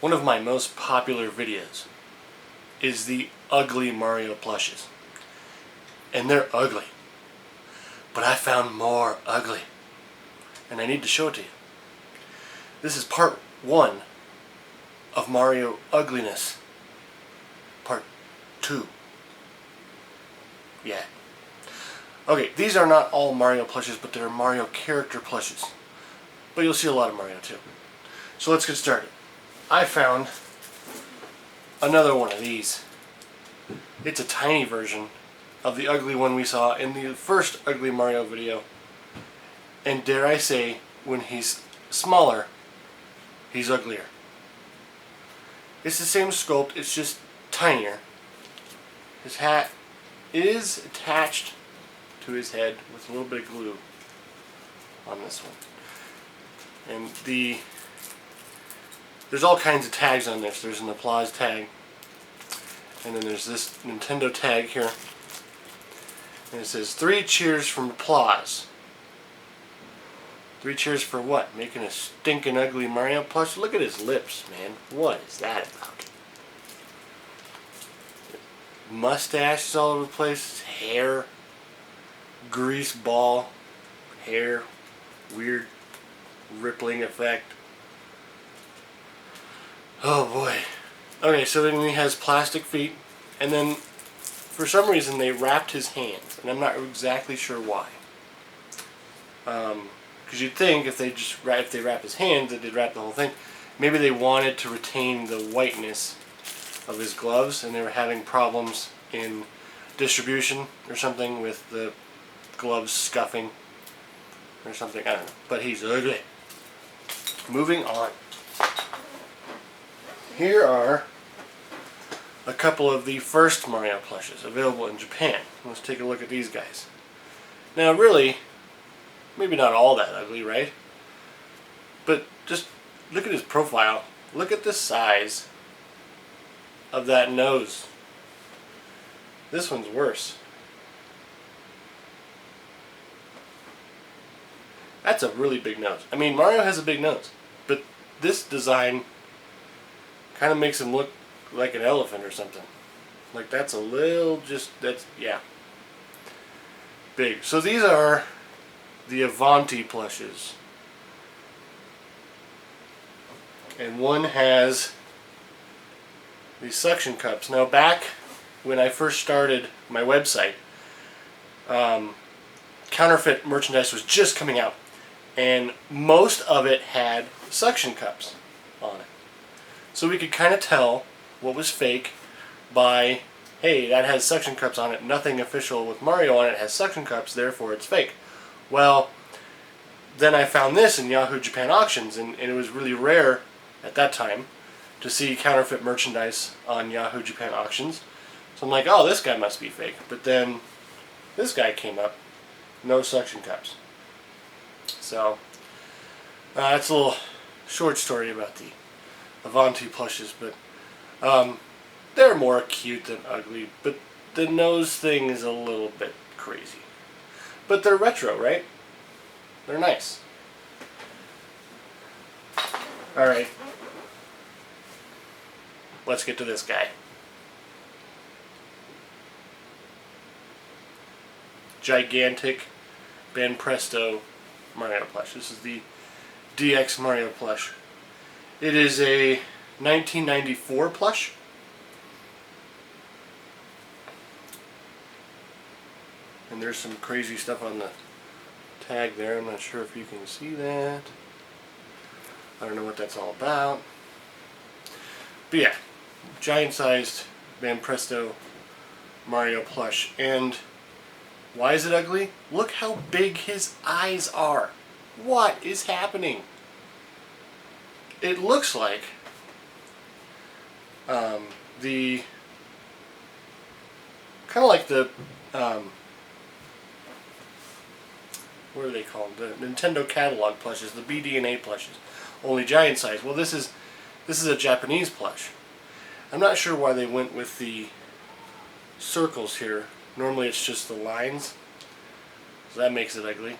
One of my most popular videos is the ugly Mario plushes. And they're ugly. But I found more ugly. And I need to show it to you. This is part 1 of Mario ugliness. Part 2. Yeah. Okay, these are not all Mario plushes, but they're Mario character plushes. But you'll see a lot of Mario too. So let's get started. I found another one of these. It's a tiny version of the ugly one we saw in the first ugly Mario video. And dare I say, when he's smaller, he's uglier. It's the same sculpt, it's just tinier. His hat is attached to his head with a little bit of glue on this one. And there's all kinds of tags on this. There's an applause tag, and then there's this Nintendo tag here, and it says 3 cheers from applause. 3 cheers for what? Making a stinking ugly Mario plush? Look at his lips, man. What is that about? Mustaches all over the place, hair, grease ball, hair, weird rippling effect. Oh boy. Okay, so then he has plastic feet, and then for some reason they wrapped his hands, and I'm not exactly sure why. Because you'd think if they wrap his hands, that they'd wrap the whole thing. Maybe they wanted to retain the whiteness of his gloves, and they were having problems in distribution or something with the gloves scuffing or something. I don't know. But he's ugly. Moving on. Here are a couple of the first Mario plushes available in Japan. Let's take a look at these guys. Now really, maybe not all that ugly, right? But just look at his profile. Look at the size of that nose. This one's worse. That's a really big nose. I mean, Mario has a big nose, but this design kind of makes him look like an elephant or something. Like that's a little yeah. Big. So these are the Avanti Plushes. And one has these suction cups. Now back when I first started my website, counterfeit merchandise was just coming out. And most of it had suction cups on it. So we could kind of tell what was fake by, hey, that has suction cups on it. Nothing official with Mario on it has suction cups, therefore it's fake. Well, then I found this in Yahoo Japan auctions, and it was really rare at that time to see counterfeit merchandise on Yahoo Japan auctions. So I'm like, oh, this guy must be fake. But then this guy came up, no suction cups. So that's a little short story about the Avanti Plushes, but they're more cute than ugly, but the nose thing is a little bit crazy. But they're retro, right? They're nice. Alright. Let's get to this guy. Gigantic Banpresto Mario Plush. This is the DX Mario Plush. It is a 1994 plush. And there's some crazy stuff on the tag there. I'm not sure if you can see that. I don't know what that's all about. But yeah, giant-sized Banpresto Mario plush. And why is it ugly? Look how big his eyes are. What is happening? It looks like the kind of like the what are they called? The Nintendo catalog plushes, the BD&A plushes, only giant size. Well, this is a Japanese plush. I'm not sure why they went with the circles here. Normally it's just the lines, so that makes it ugly.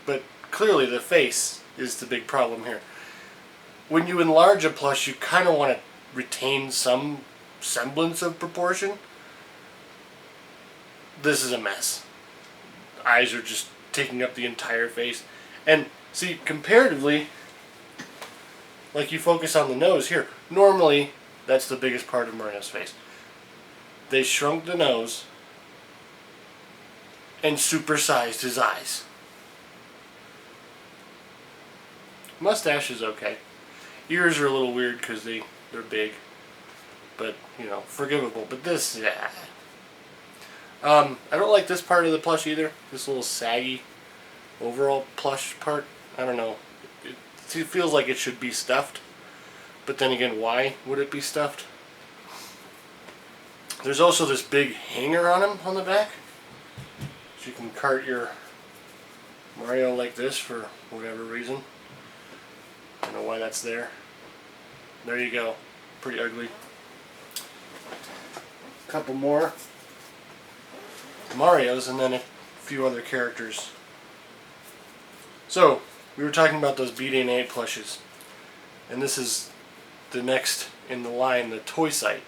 But clearly the face is the big problem here. when you enlarge a plush, you kind of want to retain some semblance of proportion. This is a mess. Eyes are just taking up the entire face. And see, comparatively, like you focus on the nose here, normally that's the biggest part of Mario's face. They shrunk the nose and supersized his eyes. Mustache is okay. Ears are a little weird because they're big, but you know, forgivable. But this, yeah. I don't like this part of the plush either. This little saggy overall plush part. I don't know. It feels like it should be stuffed. But then again, why would it be stuffed? There's also this big hanger on him on the back. So you can cart your Mario like this for whatever reason. I don't know why that's there. There you go. Pretty ugly. A couple more Marios and then a few other characters. So, we were talking about those BD&A plushes. And this is the next in the line, the Toy Sight.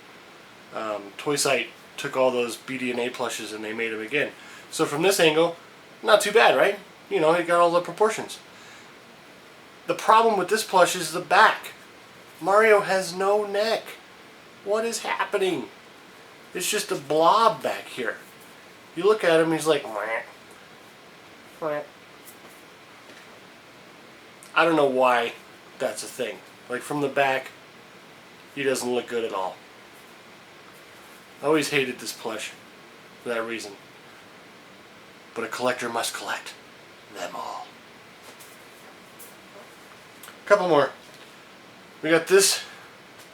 Toy Sight took all those BD&A plushes and they made them again. So from this angle, not too bad, right? You know, it got all the proportions. The problem with this plush is the back. Mario has no neck. What is happening? It's just a blob back here. You look at him, he's like, wah, wah. I don't know why that's a thing. Like from the back, he doesn't look good at all. I always hated this plush for that reason. But a collector must collect them all. A couple more. We got this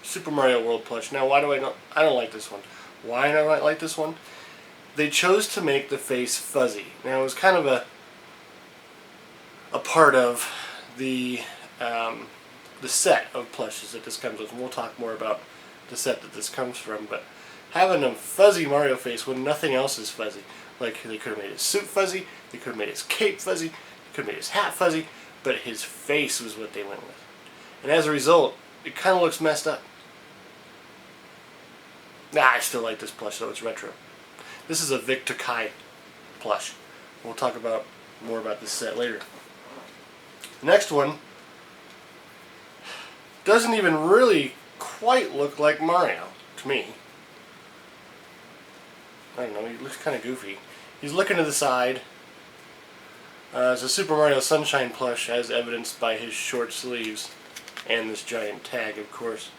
Super Mario World plush. Now, why do I don't like this one. Why do I not like this one? They chose to make the face fuzzy. Now, it was kind of a part of the set of plushes that this comes with, and we'll talk more about the set that this comes from. But having a fuzzy Mario face when nothing else is fuzzy, like they could have made his suit fuzzy, they could have made his cape fuzzy, they could have made his hat fuzzy, but his face was what they went with. And as a result, it kind of looks messed up. Nah, I still like this plush though, it's retro. This is a Victor Kai plush. We'll talk more about this set later. The next one doesn't even really quite look like Mario to me. I don't know, he looks kind of goofy. He's looking to the side. It's a Super Mario Sunshine plush as evidenced by his short sleeves and this giant tag, of course.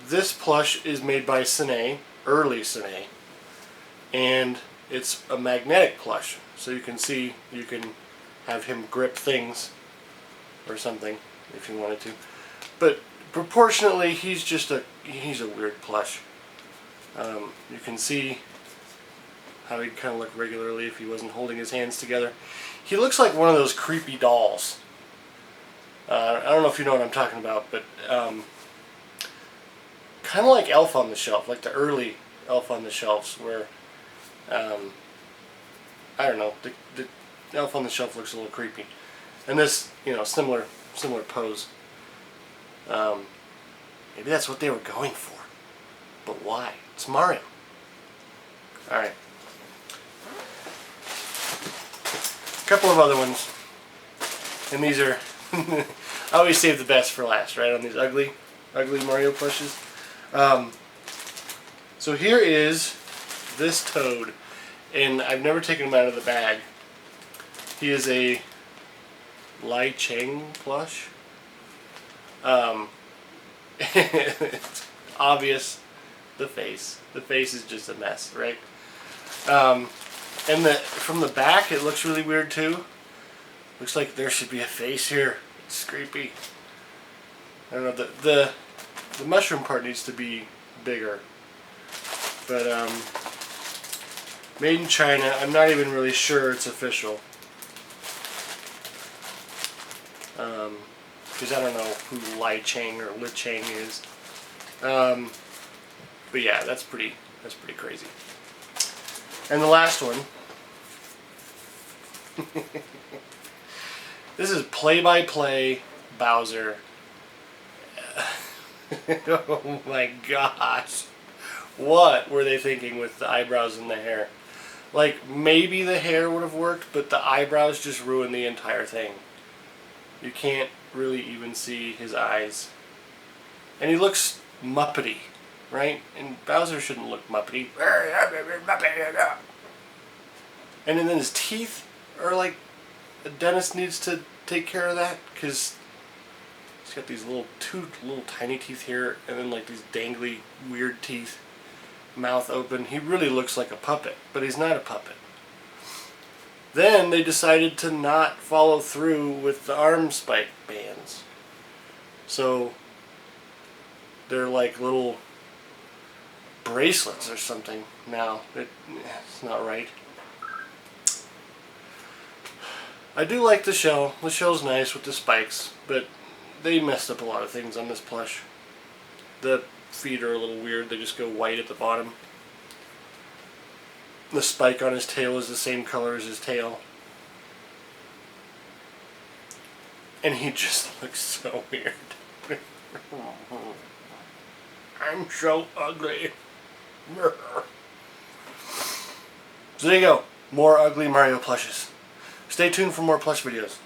This plush is made by Sine, early Sine, and it's a magnetic plush. So you can see, you can have him grip things or something if you wanted to. But proportionately, he's a weird plush. You can see how he'd kind of look regularly if he wasn't holding his hands together. He looks like one of those creepy dolls. I don't know if you know what I'm talking about, but kind of like Elf on the Shelf, like the early Elf on the Shelves, where I don't know, the Elf on the Shelf looks a little creepy, and this, you know, similar pose. Maybe that's what they were going for, but why? It's Mario. All right. A couple of other ones, and these are I always save the best for last, right? On these ugly Mario plushes. So here is this Toad, and I've never taken him out of the bag. He is a Lai Cheng plush. It's obvious. The face is just a mess, right? And from the back, it looks really weird too. Looks like there should be a face here. It's creepy. I don't know, the mushroom part needs to be bigger. But made in China. I'm not even really sure it's official. Because I don't know who Lai Cheng or Li Cheng is. But yeah, that's pretty crazy. And the last one. This is play-by-play Bowser. Oh my gosh. What were they thinking with the eyebrows and the hair? Like, maybe the hair would have worked, but the eyebrows just ruined the entire thing. You can't really even see his eyes. And he looks Muppety, right? And Bowser shouldn't look Muppety. And then his teeth are like, a dentist needs to take care of that, because he's got these two little tiny teeth here, and then like these dangly weird teeth, mouth open. He really looks like a puppet, but he's not a puppet. Then they decided to not follow through with the arm spike bands. So they're like little bracelets or something now. It's not right. I do like the shell. The shell's nice with the spikes, but they messed up a lot of things on this plush. The feet are a little weird. They just go white at the bottom. The spike on his tail is the same color as his tail. And he just looks so weird. I'm so ugly. So there you go. More ugly Mario plushes. Stay tuned for more plush videos.